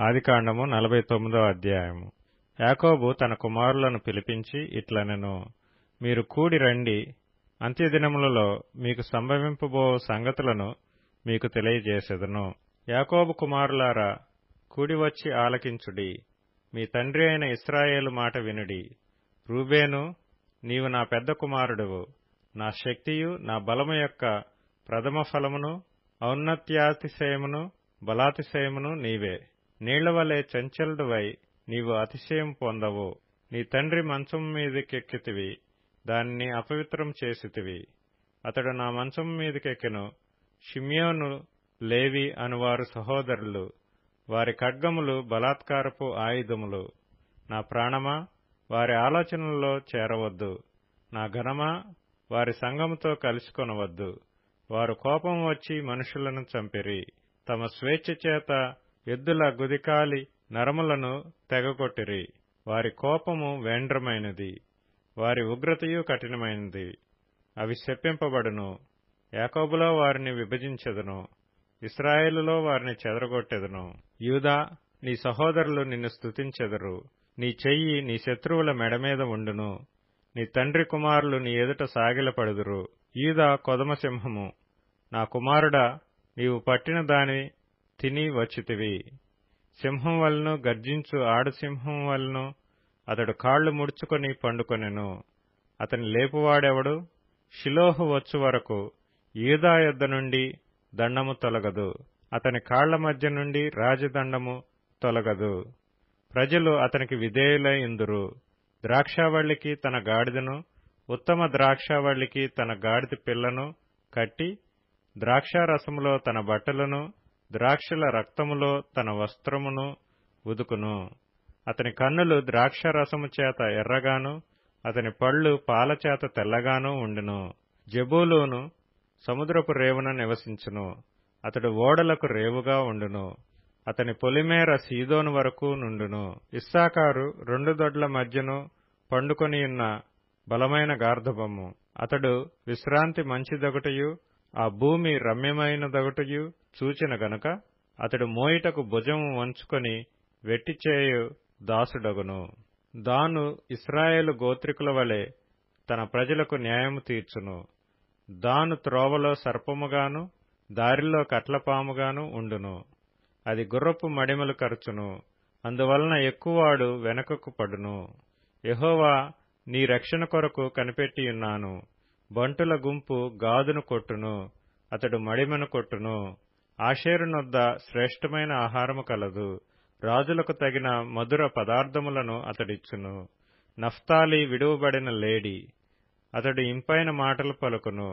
ఆదికాండము 49వ అధ్యాయము. యాకోబు తన కుమారులను పిలిపించి ఇట్లనెను, మీరు కూడి రండి, అంత్యదినములలో మీకు సంభవింపబో సంగతులను మీకు తెలియజేసెదను. యాకోబు కుమారులారా, కూడివచ్చి ఆలకించుడి, మీ తండ్రి అయిన ఇశ్రాయేలు మాట వినుడి. రూబేను, నీవు నా పెద్ద కుమారుడువు, నా శక్తియు నా బలము యొక్క ప్రథమ ఫలమును, ఔన్నత్యాతిశయమును బలాతిశయమును నీవే. నీళ్లవలె చంచలుడువై నీవు అతిశయం పొందవు. నీ తండ్రి మంచం మీదకెక్కితివి, దానిని అపవిత్రం చేసితివి. అతడు నా మంచం మీదకెక్కెను. షిమ్యోను, లేవి అనువారు సహోదరులు, వారి ఖడ్గములు బలాత్కారపు ఆయుధములు. నా ప్రాణమా, వారి ఆలోచనల్లో చేరవద్దు. నా ఘనమా, వారి సంఘముతో కలుసుకొనవద్దు. వారు కోపం వచ్చి మనుషులను చంపిరి, తమ స్వేచ్ఛ చేత ఎద్దుల గుదికాలి నరములను తెగకొట్టిరి. వారి కోపము వేండ్రమైనది, వారి ఉగ్రతయు కఠినమైనది. అవి శపింపబడును. యాకోబులో వారిని విభజించెదను, ఇశ్రాయేలులో వారిని చెదరగొట్టెదను. యూదా, నీ సహోదరులు నిన్ను స్తుతించెదరు. నీ చెయ్యి నీ శత్రువుల మెడమీద ఉండును. నీ తండ్రి కుమారులు నీ ఎదుట సాగిలపడుదురు. యూదా కొదమసింహము, నా కుమారుడా, నీవు పట్టిన దాని తిని వచ్చితివి. సింహం వలన గర్జించు ఆడసింహం వలన అతడు కాళ్లు ముడుచుకొని పండుకొనెను. అతని లేపువాడెవడు? షిలోహు వచ్చు వరకు యూదా యొద్ద నుండి దండము తొలగదు, అతని కాళ్ల మధ్య నుండి రాజదండము తొలగదు. ప్రజలు అతనికి విధేయులై ఇందురు. ద్రాక్షావల్లికి తన గాడిదను, ఉత్తమ ద్రాక్షావల్లికి తన గాడిద పిల్లను కట్టి, ద్రాక్షారసములో తన బట్టలను, ద్రాక్షల రక్తములో తన వస్త్రమును ఉదుకును. అతని కన్నులు ద్రాక్షరసము చేత ఎర్రగాను, అతని పళ్ళు పాలచేత తెల్లగాను ఉండును. జెబూలూను సముద్రపు రేవున నివసించును, అతడు ఓడలకు రేవుగా ఉండును. అతని పొలిమేర సీదోను వరకు నుండును. ఇస్సాకారు రెండు దొడ్ల మధ్యను పండుకొనియున్న బలమైన గార్ధబము. అతడు విశ్రాంతి మంచిదొకటయు, ఆ భూమి రమ్యమైనదొకటయు చూచిన గనుక అతడు మోయిటకు భుజము వంచుకొని వెట్టిచేయు దాసుడగును. దాను ఇశ్రాయేలు గోత్రికుల వలె తన ప్రజలకు న్యాయము తీర్చును. దాను త్రోవలో సర్పముగాను, దారిలో కట్లపాముగాను ఉండును. అది గుర్రపు మడిమలు కరచును, అందువలన ఎక్కువాడు వెనుకకు పడును. యెహోవా, నీ రక్షణ కొరకు కనిపెట్టియున్నాను. బంటుల గుంపు గాదును కొట్టును, అతడు మడిమను కొట్టును. ఆషేరునొద్ద శ్రేష్టమైన ఆహారము కలదు, రాజులకు తగిన మధుర పదార్థములను అతడిచ్చును. నఫ్తాలి విడువబడిన లేడి, అతడు ఇంపైన మాటలు పలుకును.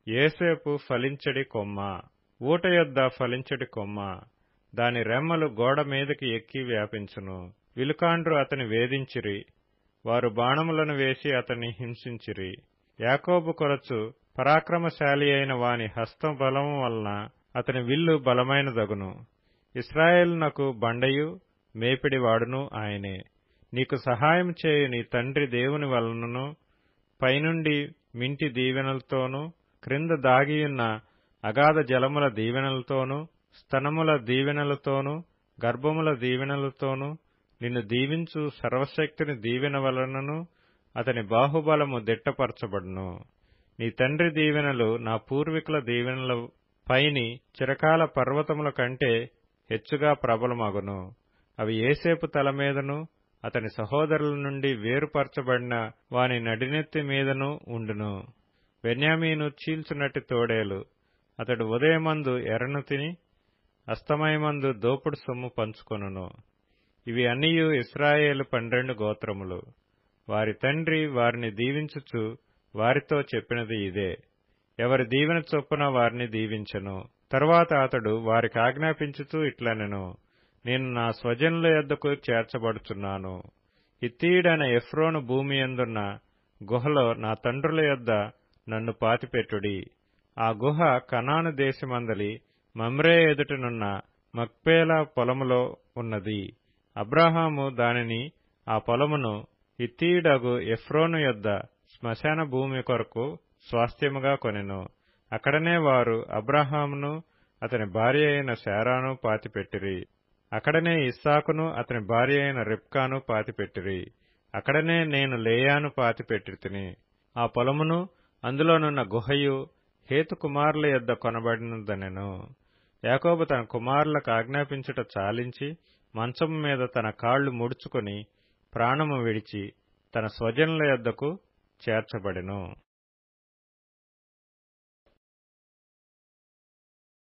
యోసేపు ఫలించడి కొమ్మ, ఊట యొద్ద ఫలించడి కొమ్మ, దాని రెమ్మలు గోడ మీదకి ఎక్కి వ్యాపించును. విలుకాండ్రు అతని వేధించిరి, వారు బాణములను వేసి అతన్ని హింసించిరి. యాకోబు కొరచు పరాక్రమశాలి అయిన వాని హస్తం బలము వలన అతని విల్లు బలమైనదగును. ఇశ్రాయేలునకు బండయు మేపిడివాడును ఆయనే. నీకు సహాయం చేయు నీ తండ్రి దేవుని వలనను, పైనుండి మింటి దీవెనలతోనూ, క్రింద దాగియున్న అగాధ జలముల దీవెనలతోనూ, స్తనముల దీవెనలతోనూ, గర్భముల దీవెనలతోనూ నిన్ను దీవించు సర్వశక్తిని దీవెన వలనను అతని బాహుబలము దిట్టపరచబడును. నీ తండ్రి దీవెనలు నా పూర్వీకుల దీవెనల పైని చిరకాల పర్వతముల కంటే హెచ్చుగా ప్రబలమగును. అవి యోసేపు తల మీదను, అతని సహోదరుల నుండి వేరుపరచబడిన వాని నడినెత్తి మీదను ఉండును. బెన్యామీను చీల్చునట్టి తోడేలు, అతడు ఉదయమందు ఎర్రను తిని అస్తమయమందు దోపుడు సొమ్ము పంచుకొనును. ఇవి అన్నియు ఇశ్రాయేలు 12 గోత్రములు. వారి తండ్రి వారిని దీవించుచు వారితో చెప్పినది ఇదే. ఎవరి దీవెన చొప్పున వారిని దీవించెను. తరువాత అతడు వారికి ఆజ్ఞాపించుతూ ఇట్లనెను, నేను నా స్వజనుల యొద్దకు చేర్చబడుచున్నాను. హిత్తీయుడైన ఎఫ్రోను భూమి యందున్న గుహలో నా తండ్రుల యొద్ద నన్ను పాతిపెట్టుడి. ఆ గుహ కనాను దేశమందలి మమ్రే ఎదుటనున్న మక్పేలా పొలములో ఉన్నది. అబ్రాహాము దానిని, ఆ పొలమును హిత్తీయుడగు ఎఫ్రోను యొద్ద శ్మశాన భూమి కొరకు స్వాస్థ్యముగా కొనెను. అక్కడనే వారు అబ్రాహామును అతని భార్య అయిన శారాను పాతిపెట్టిరి. అక్కడనే ఇస్సాకును అతని భార్య అయిన రిబ్కాను పాతిపెట్టిరి. అక్కడనే నేను లేయాను పాతిపెట్టితిని. ఆ పొలమును అందులోనున్న గుహయు హేతు కుమారుల యొద్ద కొనబడినదనెను. యాకోబు తన కుమారులకు ఆజ్ఞాపించుట చాలించి మంచము మీద తన కాళ్లు ముడుచుకొని ప్రాణము విడిచి తన స్వజనుల యొద్దకు చేర్చబడెను.